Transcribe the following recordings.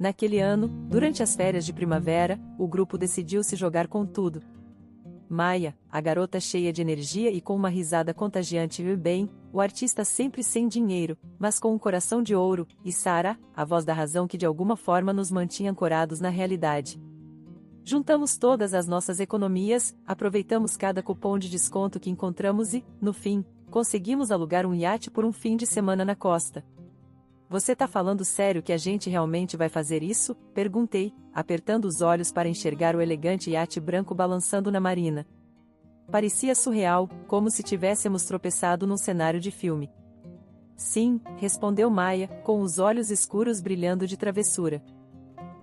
Naquele ano, durante as férias de primavera, o grupo decidiu se jogar com tudo. Maia, a garota cheia de energia e com uma risada contagiante e bem, o artista sempre sem dinheiro, mas com um coração de ouro, e Sara, a voz da razão que de alguma forma nos mantinha ancorados na realidade. Juntamos todas as nossas economias, aproveitamos cada cupom de desconto que encontramos e, no fim, conseguimos alugar um iate por um fim de semana na costa. Você tá falando sério que a gente realmente vai fazer isso? Perguntei, apertando os olhos para enxergar o elegante iate branco balançando na marina. Parecia surreal, como se tivéssemos tropeçado num cenário de filme. Sim, respondeu Maia, com os olhos escuros brilhando de travessura.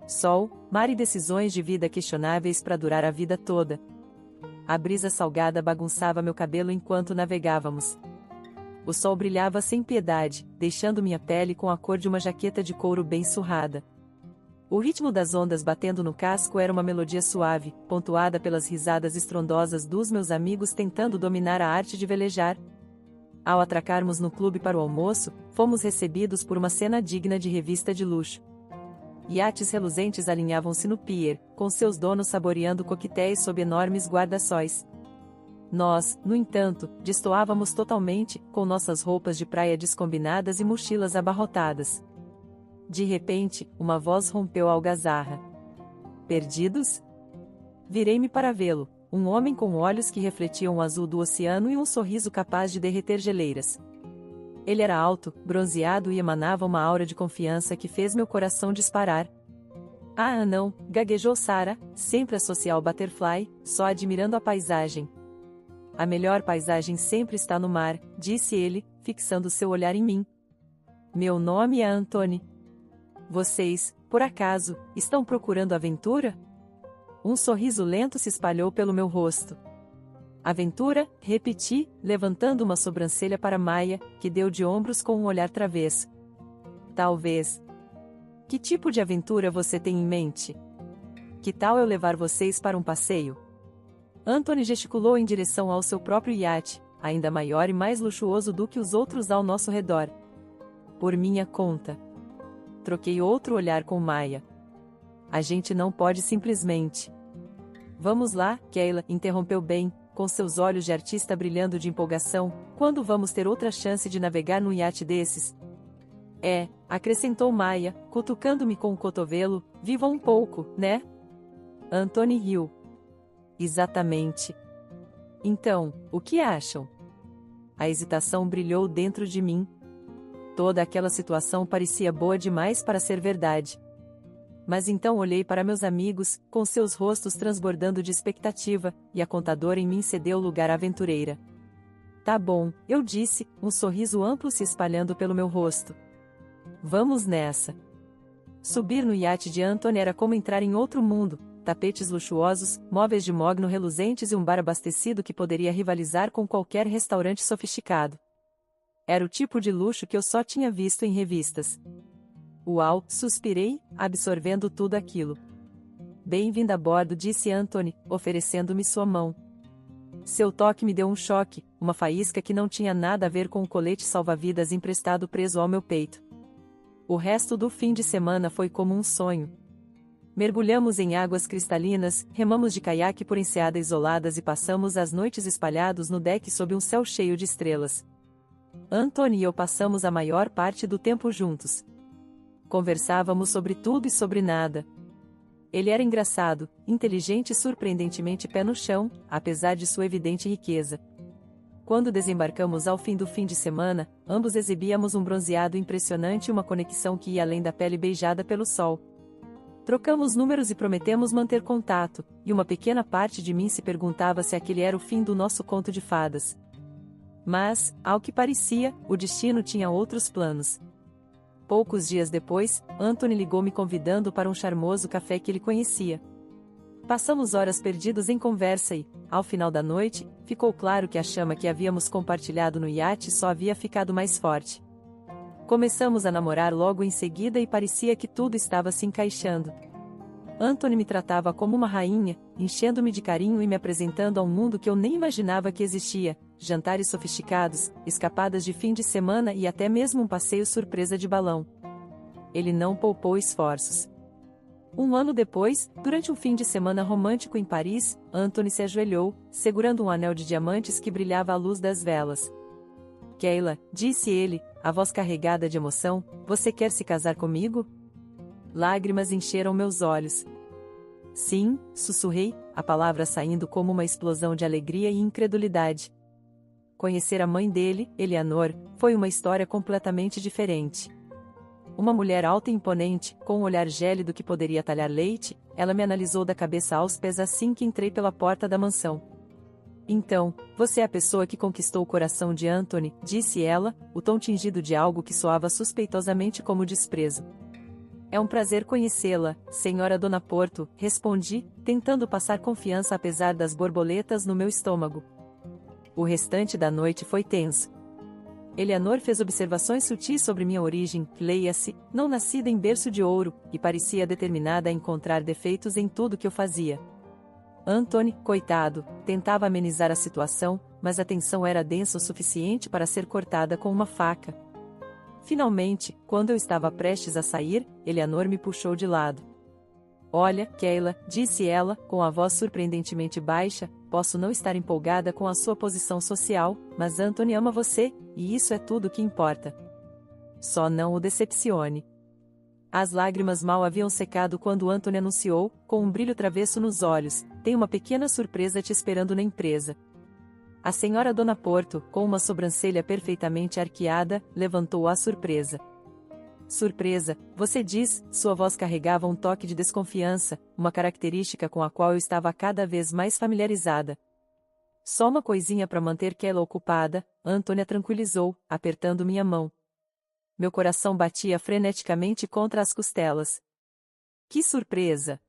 Sol, mar e decisões de vida questionáveis para durar a vida toda. A brisa salgada bagunçava meu cabelo enquanto navegávamos. O sol brilhava sem piedade, deixando minha pele com a cor de uma jaqueta de couro bem surrada. O ritmo das ondas batendo no casco era uma melodia suave, pontuada pelas risadas estrondosas dos meus amigos tentando dominar a arte de velejar. Ao atracarmos no clube para o almoço, fomos recebidos por uma cena digna de revista de luxo. Iates reluzentes alinhavam-se no pier, com seus donos saboreando coquetéis sob enormes guarda-sóis. Nós, no entanto, destoávamos totalmente, com nossas roupas de praia descombinadas e mochilas abarrotadas. De repente, uma voz rompeu a algazarra. Perdidos? Virei-me para vê-lo, um homem com olhos que refletiam o azul do oceano e um sorriso capaz de derreter geleiras. Ele era alto, bronzeado e emanava uma aura de confiança que fez meu coração disparar. Ah, não, gaguejou Sara, sempre a social butterfly, só admirando a paisagem. A melhor paisagem sempre está no mar, disse ele, fixando seu olhar em mim. Meu nome é Anthony. Vocês, por acaso, estão procurando aventura? Um sorriso lento se espalhou pelo meu rosto. Aventura? Repeti, levantando uma sobrancelha para Maia, que deu de ombros com um olhar travesso. Talvez. Que tipo de aventura você tem em mente? Que tal eu levar vocês para um passeio? Anthony gesticulou em direção ao seu próprio iate, ainda maior e mais luxuoso do que os outros ao nosso redor. Por minha conta. Troquei outro olhar com Maia. A gente não pode simplesmente. Vamos lá, Keila, interrompeu Ben, com seus olhos de artista brilhando de empolgação, quando vamos ter outra chance de navegar num iate desses? Acrescentou Maia, cutucando-me com o cotovelo, viva um pouco, né? Anthony riu. Exatamente. Então, o que acham? A hesitação brilhou dentro de mim. Toda aquela situação parecia boa demais para ser verdade. Mas então olhei para meus amigos, com seus rostos transbordando de expectativa, e a contadora em mim cedeu lugar à aventureira. Tá bom, eu disse, um sorriso amplo se espalhando pelo meu rosto. Vamos nessa. Subir no iate de Anthony era como entrar em outro mundo. Tapetes luxuosos, móveis de mogno reluzentes e um bar abastecido que poderia rivalizar com qualquer restaurante sofisticado. Era o tipo de luxo que eu só tinha visto em revistas. Uau, suspirei, absorvendo tudo aquilo. Bem-vinda a bordo, disse Anthony, oferecendo-me sua mão. Seu toque me deu um choque, uma faísca que não tinha nada a ver com o colete salva-vidas emprestado preso ao meu peito. O resto do fim de semana foi como um sonho. Mergulhamos em águas cristalinas, remamos de caiaque por enseadas isoladas e passamos as noites espalhados no deck sob um céu cheio de estrelas. Anthony e eu passamos a maior parte do tempo juntos. Conversávamos sobre tudo e sobre nada. Ele era engraçado, inteligente e surpreendentemente pé no chão, apesar de sua evidente riqueza. Quando desembarcamos ao fim do fim de semana, ambos exibíamos um bronzeado impressionante e uma conexão que ia além da pele beijada pelo sol. Trocamos números e prometemos manter contato, e uma pequena parte de mim se perguntava se aquele era o fim do nosso conto de fadas. Mas, ao que parecia, o destino tinha outros planos. Poucos dias depois, Anthony ligou-me convidando para um charmoso café que ele conhecia. Passamos horas perdidos em conversa e, ao final da noite, ficou claro que a chama que havíamos compartilhado no iate só havia ficado mais forte. Começamos a namorar logo em seguida e parecia que tudo estava se encaixando. Anthony me tratava como uma rainha, enchendo-me de carinho e me apresentando a um mundo que eu nem imaginava que existia, jantares sofisticados, escapadas de fim de semana e até mesmo um passeio surpresa de balão. Ele não poupou esforços. Um ano depois, durante um fim de semana romântico em Paris, Anthony se ajoelhou, segurando um anel de diamantes que brilhava à luz das velas. Keila, disse ele, a voz carregada de emoção, você quer se casar comigo? Lágrimas encheram meus olhos. Sim, sussurrei, a palavra saindo como uma explosão de alegria e incredulidade. Conhecer a mãe dele, Eleanor, foi uma história completamente diferente. Uma mulher alta e imponente, com um olhar gélido que poderia talhar leite, ela me analisou da cabeça aos pés assim que entrei pela porta da mansão. Então, você é a pessoa que conquistou o coração de Anthony, disse ela, o tom tingido de algo que soava suspeitosamente como desprezo. É um prazer conhecê-la, senhora Dona Porto, respondi, tentando passar confiança apesar das borboletas no meu estômago. O restante da noite foi tenso. Eleanor fez observações sutis sobre minha origem, leia-se, não nascida em berço de ouro, e parecia determinada a encontrar defeitos em tudo que eu fazia. Anthony, coitado, tentava amenizar a situação, mas a tensão era densa o suficiente para ser cortada com uma faca. Finalmente, quando eu estava prestes a sair, Eleanor me puxou de lado. Olha, Keila, disse ela, com a voz surpreendentemente baixa, posso não estar empolgada com a sua posição social, mas Anthony ama você, e isso é tudo o que importa. Só não o decepcione. As lágrimas mal haviam secado quando Anthony anunciou, com um brilho travesso nos olhos, tem uma pequena surpresa te esperando na empresa. A senhora Dona Porto, com uma sobrancelha perfeitamente arqueada, levantou a surpresa. Surpresa, você diz, sua voz carregava um toque de desconfiança, uma característica com a qual eu estava cada vez mais familiarizada. Só uma coisinha para manter Keila ocupada, Anthony a tranquilizou, apertando minha mão. Meu coração batia freneticamente contra as costelas. Que surpresa!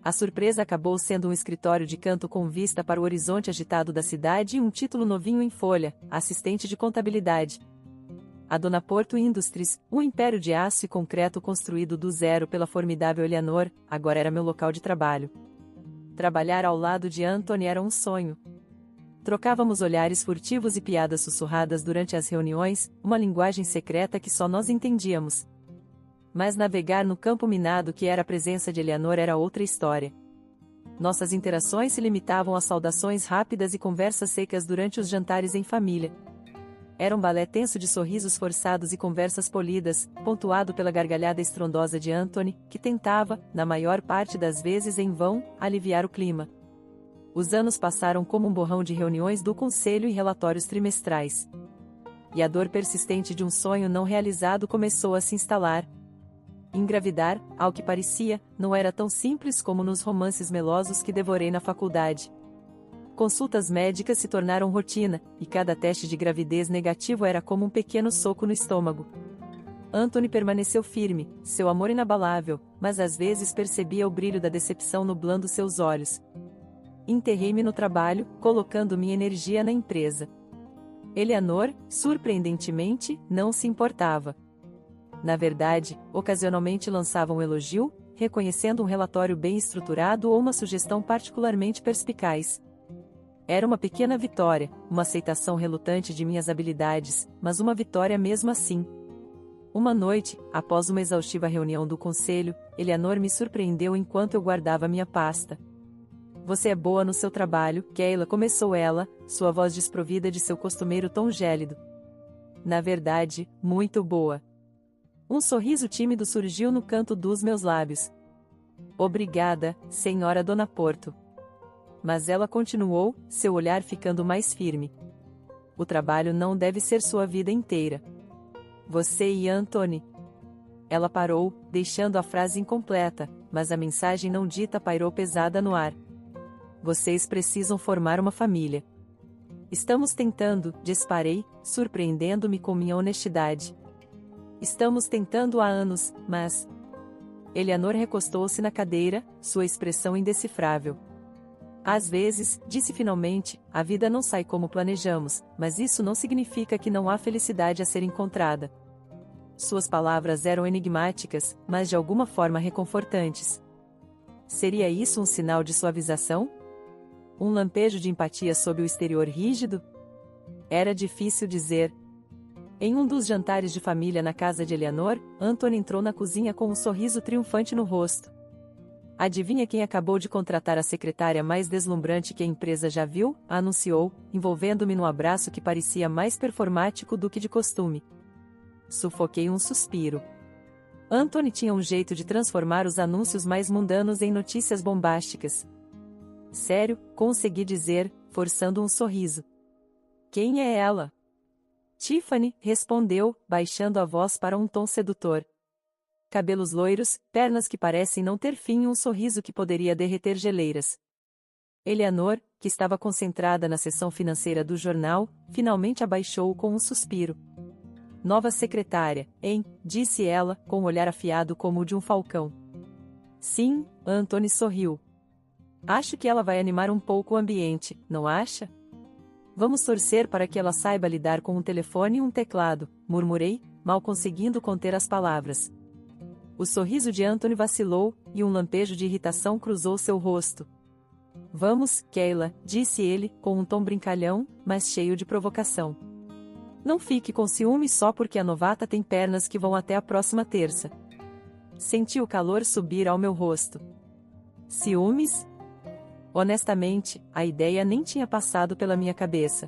A surpresa acabou sendo um escritório de canto com vista para o horizonte agitado da cidade e um título novinho em folha, assistente de contabilidade. A Dona Porto Industries, um império de aço e concreto construído do zero pela formidável Eleanor, agora era meu local de trabalho. Trabalhar ao lado de Anthony era um sonho. Trocávamos olhares furtivos e piadas sussurradas durante as reuniões, uma linguagem secreta que só nós entendíamos. Mas navegar no campo minado que era a presença de Eleanor era outra história. Nossas interações se limitavam a saudações rápidas e conversas secas durante os jantares em família. Era um balé tenso de sorrisos forçados e conversas polidas, pontuado pela gargalhada estrondosa de Anthony, que tentava, na maior parte das vezes em vão, aliviar o clima. Os anos passaram como um borrão de reuniões do conselho e relatórios trimestrais. E a dor persistente de um sonho não realizado começou a se instalar. Engravidar, ao que parecia, não era tão simples como nos romances melosos que devorei na faculdade. Consultas médicas se tornaram rotina, e cada teste de gravidez negativo era como um pequeno soco no estômago. Anthony permaneceu firme, seu amor inabalável, mas às vezes percebia o brilho da decepção nublando seus olhos. Enterrei-me no trabalho, colocando minha energia na empresa. Eleanor, surpreendentemente, não se importava. Na verdade, ocasionalmente lançava um elogio, reconhecendo um relatório bem estruturado ou uma sugestão particularmente perspicaz. Era uma pequena vitória, uma aceitação relutante de minhas habilidades, mas uma vitória mesmo assim. Uma noite, após uma exaustiva reunião do conselho, Eleanor me surpreendeu enquanto eu guardava minha pasta. Você é boa no seu trabalho, Keila, começou ela, sua voz desprovida de seu costumeiro tom gélido. Na verdade, muito boa. Um sorriso tímido surgiu no canto dos meus lábios. Obrigada, senhora Dona Porto. Mas ela continuou, seu olhar ficando mais firme. O trabalho não deve ser sua vida inteira. Você e Anthony. Ela parou, deixando a frase incompleta, mas a mensagem não dita pairou pesada no ar. Vocês precisam formar uma família. Estamos tentando, disparei, surpreendendo-me com minha honestidade. Estamos tentando há anos, mas... Eleanor recostou-se na cadeira, sua expressão indecifrável. Às vezes, disse finalmente, a vida não sai como planejamos, mas isso não significa que não há felicidade a ser encontrada. Suas palavras eram enigmáticas, mas de alguma forma reconfortantes. Seria isso um sinal de suavização? Um lampejo de empatia sob o exterior rígido? Era difícil dizer. Em um dos jantares de família na casa de Eleanor, Anthony entrou na cozinha com um sorriso triunfante no rosto. Adivinha quem acabou de contratar a secretária mais deslumbrante que a empresa já viu? Anunciou, envolvendo-me num abraço que parecia mais performático do que de costume. Sufoquei um suspiro. Anthony tinha um jeito de transformar os anúncios mais mundanos em notícias bombásticas. Sério, consegui dizer, forçando um sorriso. Quem é ela? Tiffany, respondeu, baixando a voz para um tom sedutor. Cabelos loiros, pernas que parecem não ter fim e um sorriso que poderia derreter geleiras. Eleanor, que estava concentrada na seção financeira do jornal, finalmente abaixou com um suspiro. Nova secretária, hein? Disse ela, com um olhar afiado como o de um falcão. Sim, Anthony sorriu. Acho que ela vai animar um pouco o ambiente, não acha? Vamos torcer para que ela saiba lidar com um telefone e um teclado, murmurei, mal conseguindo conter as palavras. O sorriso de Anthony vacilou, e um lampejo de irritação cruzou seu rosto. Vamos, Kayla, disse ele, com um tom brincalhão, mas cheio de provocação. Não fique com ciúme só porque a novata tem pernas que vão até a próxima terça. Senti o calor subir ao meu rosto. Ciúmes? Honestamente, a ideia nem tinha passado pela minha cabeça.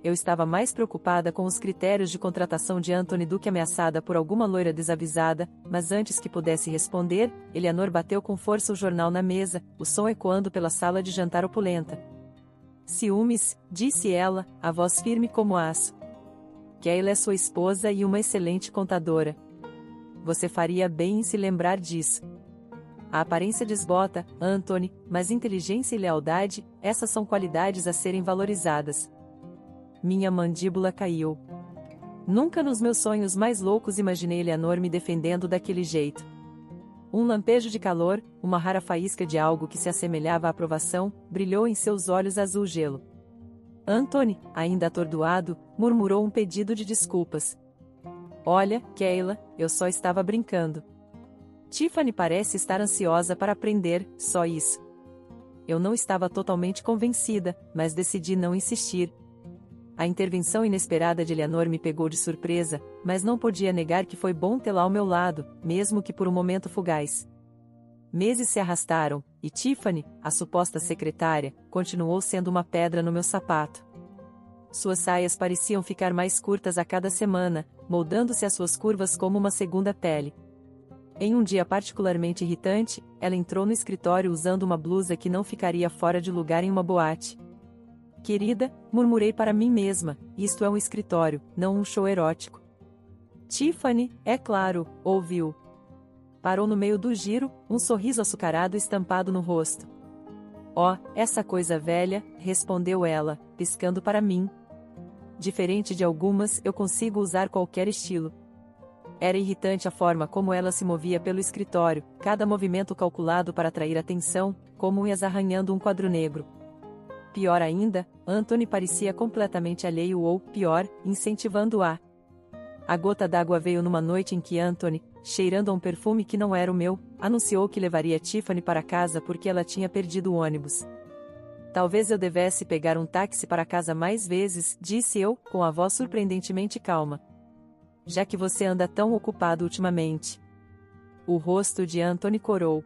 Eu estava mais preocupada com os critérios de contratação de Anthony do que ameaçada por alguma loira desavisada, mas antes que pudesse responder, Eleanor bateu com força o jornal na mesa, o som ecoando pela sala de jantar opulenta. Ciúmes, disse ela, a voz firme como aço. Kayla é sua esposa e uma excelente contadora. Você faria bem em se lembrar disso. A aparência desbota, Anthony, mas inteligência e lealdade, essas são qualidades a serem valorizadas. Minha mandíbula caiu. Nunca nos meus sonhos mais loucos imaginei Eleanor me defendendo daquele jeito. Um lampejo de calor, uma rara faísca de algo que se assemelhava à aprovação, brilhou em seus olhos azul gelo. Anthony, ainda atordoado, murmurou um pedido de desculpas. Olha, Kayla, eu só estava brincando. Tiffany parece estar ansiosa para aprender, só isso. Eu não estava totalmente convencida, mas decidi não insistir. A intervenção inesperada de Eleanor me pegou de surpresa, mas não podia negar que foi bom tê-la ao meu lado, mesmo que por um momento fugaz. Meses se arrastaram, e Tiffany, a suposta secretária, continuou sendo uma pedra no meu sapato. Suas saias pareciam ficar mais curtas a cada semana, moldando-se às suas curvas como uma segunda pele. Em um dia particularmente irritante, ela entrou no escritório usando uma blusa que não ficaria fora de lugar em uma boate. Querida, murmurei para mim mesma, isto é um escritório, não um show erótico. Tiffany, é claro, ouviu. Parou no meio do giro, um sorriso açucarado estampado no rosto. Oh, essa coisa velha, respondeu ela, piscando para mim. Diferente de algumas, eu consigo usar qualquer estilo. Era irritante a forma como ela se movia pelo escritório, cada movimento calculado para atrair atenção, como unhas arranhando um quadro negro. Pior ainda, Anthony parecia completamente alheio ou, pior, incentivando-a. A gota d'água veio numa noite em que Anthony, cheirando a um perfume que não era o meu, anunciou que levaria Tiffany para casa porque ela tinha perdido o ônibus. Talvez eu devesse pegar um táxi para casa mais vezes, disse eu, com a voz surpreendentemente calma. Já que você anda tão ocupado ultimamente. O rosto de Anthony corou.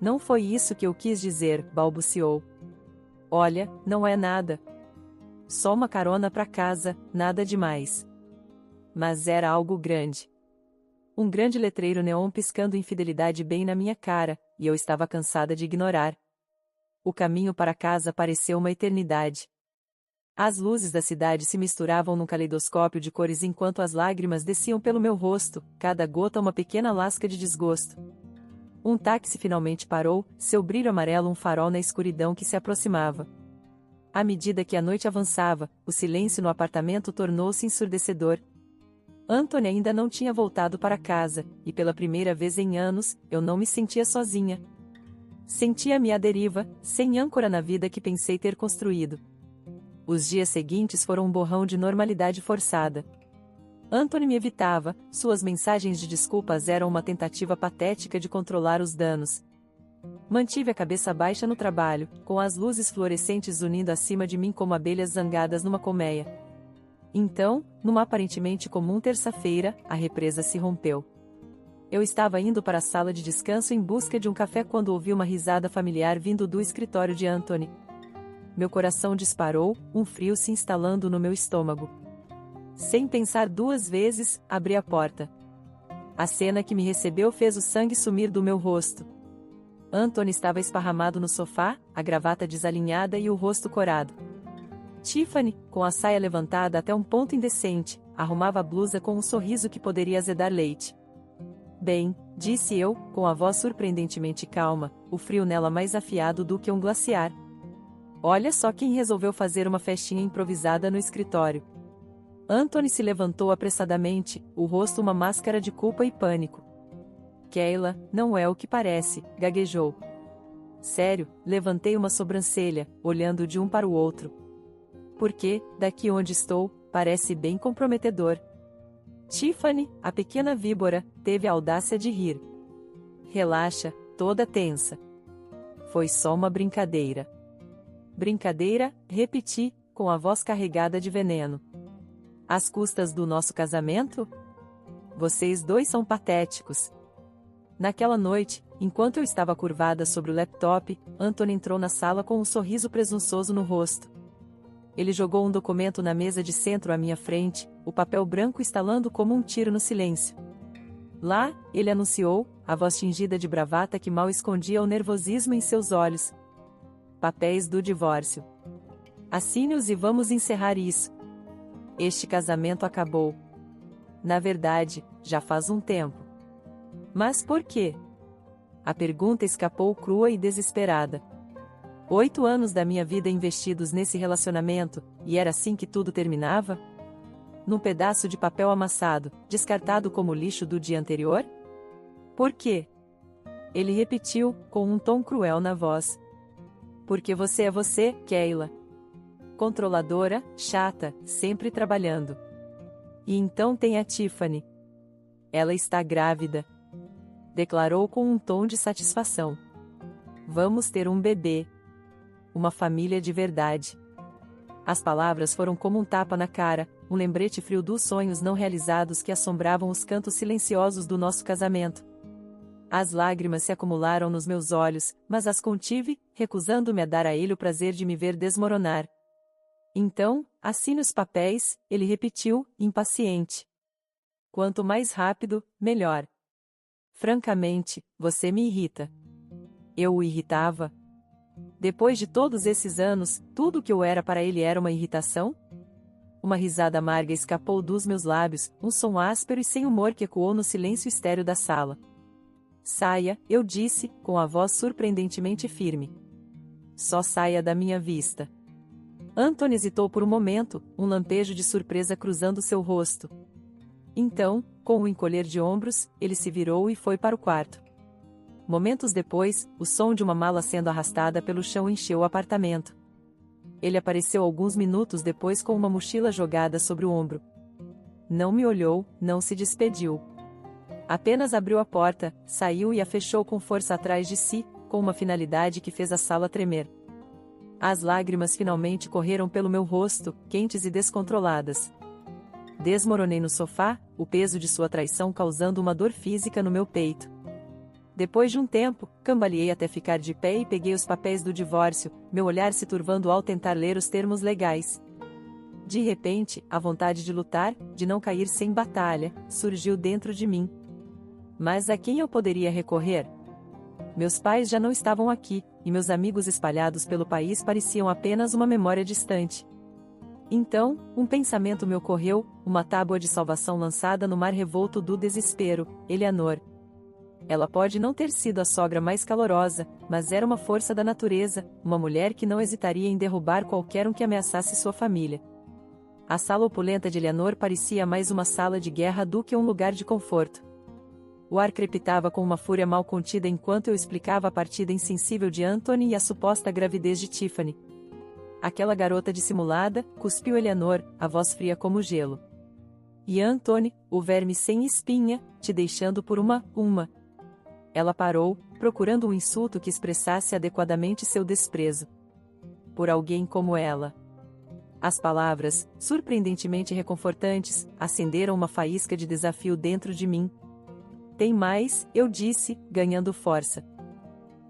Não foi isso que eu quis dizer, balbuciou. Olha, não é nada. Só uma carona para casa, nada demais. Mas era algo grande. Um grande letreiro neon piscando infidelidade bem na minha cara, e eu estava cansada de ignorar. O caminho para casa pareceu uma eternidade. As luzes da cidade se misturavam num caleidoscópio de cores enquanto as lágrimas desciam pelo meu rosto, cada gota uma pequena lasca de desgosto. Um táxi finalmente parou, seu brilho amarelo um farol na escuridão que se aproximava. À medida que a noite avançava, o silêncio no apartamento tornou-se ensurdecedor. Anthony ainda não tinha voltado para casa, e pela primeira vez em anos, eu não me sentia sozinha. Sentia-me à deriva, sem âncora na vida que pensei ter construído. Os dias seguintes foram um borrão de normalidade forçada. Anthony me evitava, suas mensagens de desculpas eram uma tentativa patética de controlar os danos. Mantive a cabeça baixa no trabalho, com as luzes fluorescentes unindo acima de mim como abelhas zangadas numa colmeia. Então, numa aparentemente comum terça-feira, a represa se rompeu. Eu estava indo para a sala de descanso em busca de um café quando ouvi uma risada familiar vindo do escritório de Anthony. Meu coração disparou, um frio se instalando no meu estômago. Sem pensar duas vezes, abri a porta. A cena que me recebeu fez o sangue sumir do meu rosto. Anthony estava esparramado no sofá, a gravata desalinhada e o rosto corado. Tiffany, com a saia levantada até um ponto indecente, arrumava a blusa com um sorriso que poderia azedar leite. Bem, disse eu, com a voz surpreendentemente calma, o frio nela mais afiado do que um glaciar. Olha só quem resolveu fazer uma festinha improvisada no escritório. Anthony se levantou apressadamente, o rosto uma máscara de culpa e pânico. Keila, não é o que parece, gaguejou. Sério, levantei uma sobrancelha, olhando de um para o outro. Porque, daqui onde estou, parece bem comprometedor. Tiffany, a pequena víbora, teve a audácia de rir. Relaxa, toda tensa. Foi só uma brincadeira. Brincadeira, repeti, com a voz carregada de veneno. Às custas do nosso casamento? Vocês dois são patéticos. Naquela noite, enquanto eu estava curvada sobre o laptop, Anthony entrou na sala com um sorriso presunçoso no rosto. Ele jogou um documento na mesa de centro à minha frente, o papel branco estalando como um tiro no silêncio. Lá, ele anunciou, a voz tingida de bravata que mal escondia o nervosismo em seus olhos. Papéis do divórcio. Assine-os e vamos encerrar isso. Este casamento acabou. Na verdade, já faz um tempo. Mas por quê? A pergunta escapou crua e desesperada. 8 anos da minha vida investidos nesse relacionamento, e era assim que tudo terminava? Num pedaço de papel amassado, descartado como lixo do dia anterior? Por quê? Ele repetiu, com um tom cruel na voz. Porque você é você, Keila. Controladora, chata, sempre trabalhando. E então tem a Tiffany. Ela está grávida. Declarou com um tom de satisfação. Vamos ter um bebê. Uma família de verdade. As palavras foram como um tapa na cara, um lembrete frio dos sonhos não realizados que assombravam os cantos silenciosos do nosso casamento. As lágrimas se acumularam nos meus olhos, mas as contive, recusando-me a dar a ele o prazer de me ver desmoronar. Então, assine os papéis, ele repetiu, impaciente. Quanto mais rápido, melhor. Francamente, você me irrita. Eu o irritava? Depois de todos esses anos, tudo o que eu era para ele era uma irritação? Uma risada amarga escapou dos meus lábios, um som áspero e sem humor que ecoou no silêncio estéril da sala. Saia, eu disse, com a voz surpreendentemente firme. Só saia da minha vista. Anthony hesitou por um momento, um lampejo de surpresa cruzando seu rosto. Então, com um encolher de ombros, ele se virou e foi para o quarto. Momentos depois, o som de uma mala sendo arrastada pelo chão encheu o apartamento. Ele apareceu alguns minutos depois com uma mochila jogada sobre o ombro. Não me olhou, não se despediu. Apenas abriu a porta, saiu e a fechou com força atrás de si, com uma finalidade que fez a sala tremer. As lágrimas finalmente correram pelo meu rosto, quentes e descontroladas. Desmoronei no sofá, o peso de sua traição causando uma dor física no meu peito. Depois de um tempo, cambaleei até ficar de pé e peguei os papéis do divórcio, meu olhar se turvando ao tentar ler os termos legais. De repente, a vontade de lutar, de não cair sem batalha, surgiu dentro de mim. Mas a quem eu poderia recorrer? Meus pais já não estavam aqui, e meus amigos espalhados pelo país pareciam apenas uma memória distante. Então, um pensamento me ocorreu, uma tábua de salvação lançada no mar revolto do desespero, Eleanor. Ela pode não ter sido a sogra mais calorosa, mas era uma força da natureza, uma mulher que não hesitaria em derrubar qualquer um que ameaçasse sua família. A sala opulenta de Eleanor parecia mais uma sala de guerra do que um lugar de conforto. O ar crepitava com uma fúria mal contida enquanto eu explicava a partida insensível de Anthony e a suposta gravidez de Tiffany. Aquela garota dissimulada, cuspiu Eleanor, a voz fria como gelo. E Anthony, o verme sem espinha, te deixando por uma. Ela parou, procurando um insulto que expressasse adequadamente seu desprezo. Por alguém como ela. As palavras, surpreendentemente reconfortantes, acenderam uma faísca de desafio dentro de mim. Tem mais, eu disse, ganhando força.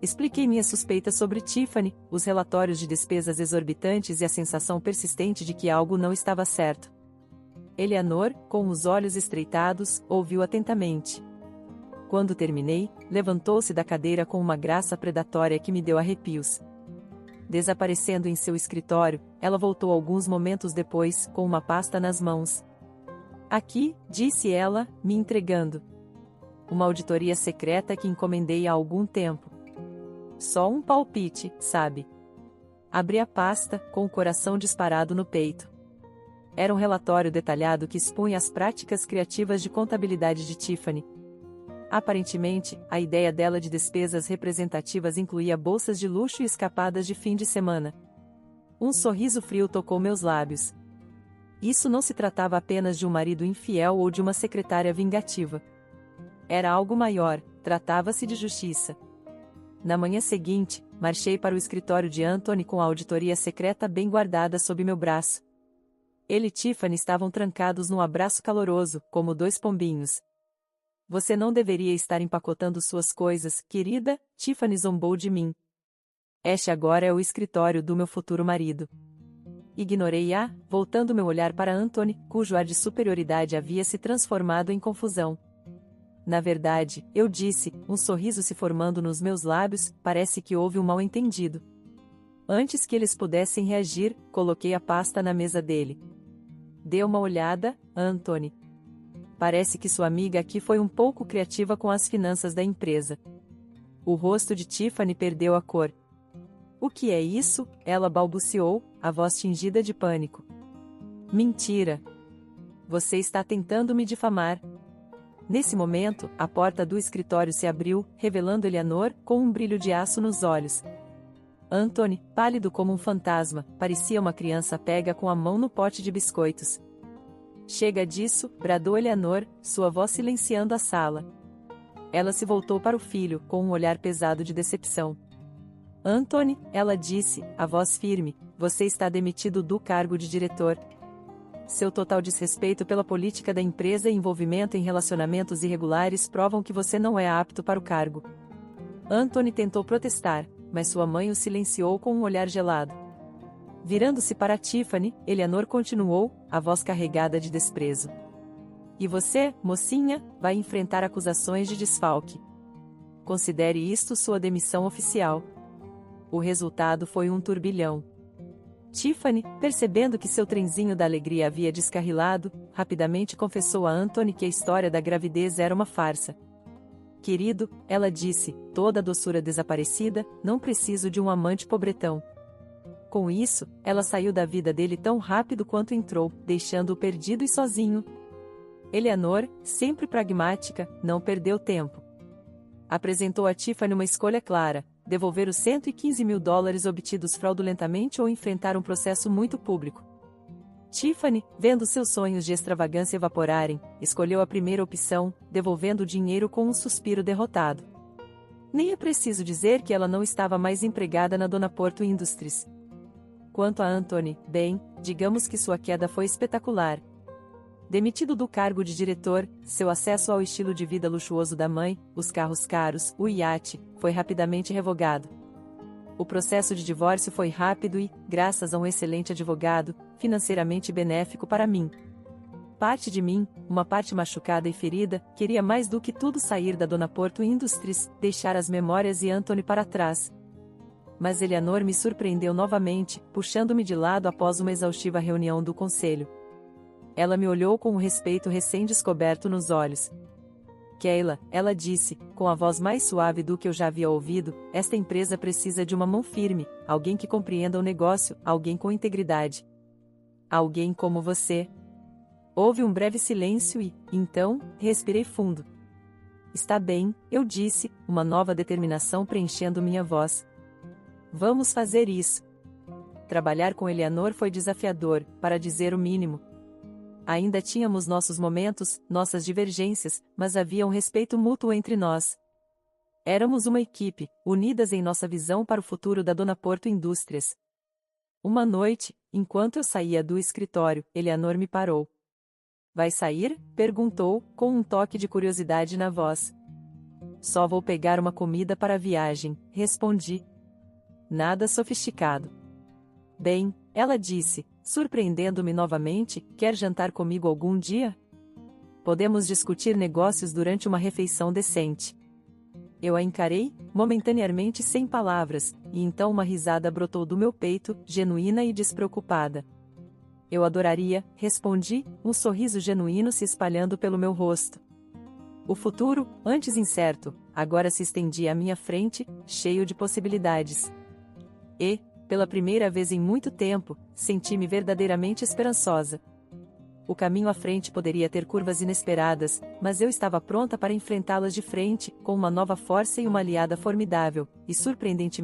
Expliquei minhas suspeitas sobre Tiffany, os relatórios de despesas exorbitantes e a sensação persistente de que algo não estava certo. Eleanor, com os olhos estreitados, ouviu atentamente. Quando terminei, levantou-se da cadeira com uma graça predatória que me deu arrepios. Desaparecendo em seu escritório, ela voltou alguns momentos depois, com uma pasta nas mãos. Aqui, disse ela, me entregando. Uma auditoria secreta que encomendei há algum tempo. Só um palpite, sabe? Abri a pasta, com o coração disparado no peito. Era um relatório detalhado que expunha as práticas criativas de contabilidade de Tiffany. Aparentemente, a ideia dela de despesas representativas incluía bolsas de luxo e escapadas de fim de semana. Um sorriso frio tocou meus lábios. Isso não se tratava apenas de um marido infiel ou de uma secretária vingativa. Era algo maior, tratava-se de justiça. Na manhã seguinte, marchei para o escritório de Anthony com a auditoria secreta bem guardada sob meu braço. Ele e Tiffany estavam trancados num abraço caloroso, como dois pombinhos. Você não deveria estar empacotando suas coisas, querida, Tiffany zombou de mim. Este agora é o escritório do meu futuro marido. Ignorei-a, voltando meu olhar para Anthony, cujo ar de superioridade havia se transformado em confusão. Na verdade, eu disse, um sorriso se formando nos meus lábios, parece que houve um mal-entendido. Antes que eles pudessem reagir, coloquei a pasta na mesa dele. Dê uma olhada, Anthony. Parece que sua amiga aqui foi um pouco criativa com as finanças da empresa. O rosto de Tiffany perdeu a cor. O que é isso? Ela balbuciou, a voz tingida de pânico. Mentira! Você está tentando me difamar. Nesse momento, a porta do escritório se abriu, revelando Eleanor, com um brilho de aço nos olhos. Anthony, pálido como um fantasma, parecia uma criança pega com a mão no pote de biscoitos. Chega disso, bradou Eleanor, sua voz silenciando a sala. Ela se voltou para o filho, com um olhar pesado de decepção. Anthony, ela disse, a voz firme, você está demitido do cargo de diretor. Seu total desrespeito pela política da empresa e envolvimento em relacionamentos irregulares provam que você não é apto para o cargo. Anthony tentou protestar, mas sua mãe o silenciou com um olhar gelado. Virando-se para Tiffany, Eleanor continuou, a voz carregada de desprezo. E você, mocinha, vai enfrentar acusações de desfalque. Considere isto sua demissão oficial. O resultado foi um turbilhão. Tiffany, percebendo que seu trenzinho da alegria havia descarrilado, rapidamente confessou a Anthony que a história da gravidez era uma farsa. Querido, ela disse, toda a doçura desaparecida, não preciso de um amante pobretão. Com isso, ela saiu da vida dele tão rápido quanto entrou, deixando-o perdido e sozinho. Eleanor, sempre pragmática, não perdeu tempo. Apresentou a Tiffany uma escolha clara: devolver os $115 mil obtidos fraudulentamente ou enfrentar um processo muito público. Tiffany, vendo seus sonhos de extravagância evaporarem, escolheu a primeira opção, devolvendo o dinheiro com um suspiro derrotado. Nem é preciso dizer que ela não estava mais empregada na Dona Porto Industries. Quanto a Anthony, bem, digamos que sua queda foi espetacular. Demitido do cargo de diretor, seu acesso ao estilo de vida luxuoso da mãe, os carros caros, o iate, foi rapidamente revogado. O processo de divórcio foi rápido e, graças a um excelente advogado, financeiramente benéfico para mim. Parte de mim, uma parte machucada e ferida, queria mais do que tudo sair da Dona Porto Industries, deixar as memórias e Anthony para trás. Mas Eleanor me surpreendeu novamente, puxando-me de lado após uma exaustiva reunião do conselho. Ela me olhou com um respeito recém-descoberto nos olhos. Keila, ela disse, com a voz mais suave do que eu já havia ouvido, esta empresa precisa de uma mão firme, alguém que compreenda o negócio, alguém com integridade. Alguém como você. Houve um breve silêncio e, então, respirei fundo. Está bem, eu disse, uma nova determinação preenchendo minha voz. Vamos fazer isso. Trabalhar com Eleanor foi desafiador, para dizer o mínimo. Ainda tínhamos nossos momentos, nossas divergências, mas havia um respeito mútuo entre nós. Éramos uma equipe, unidas em nossa visão para o futuro da Dona Porto Indústrias. Uma noite, enquanto eu saía do escritório, Eleanor me parou. Vai sair? Perguntou, com um toque de curiosidade na voz. só vou pegar uma comida para a viagem, respondi. Nada sofisticado. Bem, ela disse, surpreendendo-me novamente, quer jantar comigo algum dia? Podemos discutir negócios durante uma refeição decente. Eu a encarei, momentaneamente sem palavras, e então uma risada brotou do meu peito, genuína e despreocupada. Eu adoraria, respondi, um sorriso genuíno se espalhando pelo meu rosto. O futuro, antes incerto, agora se estendia à minha frente, cheio de possibilidades. E, pela primeira vez em muito tempo, senti-me verdadeiramente esperançosa. O caminho à frente poderia ter curvas inesperadas, mas eu estava pronta para enfrentá-las de frente, com uma nova força e uma aliada formidável, e surpreendentemente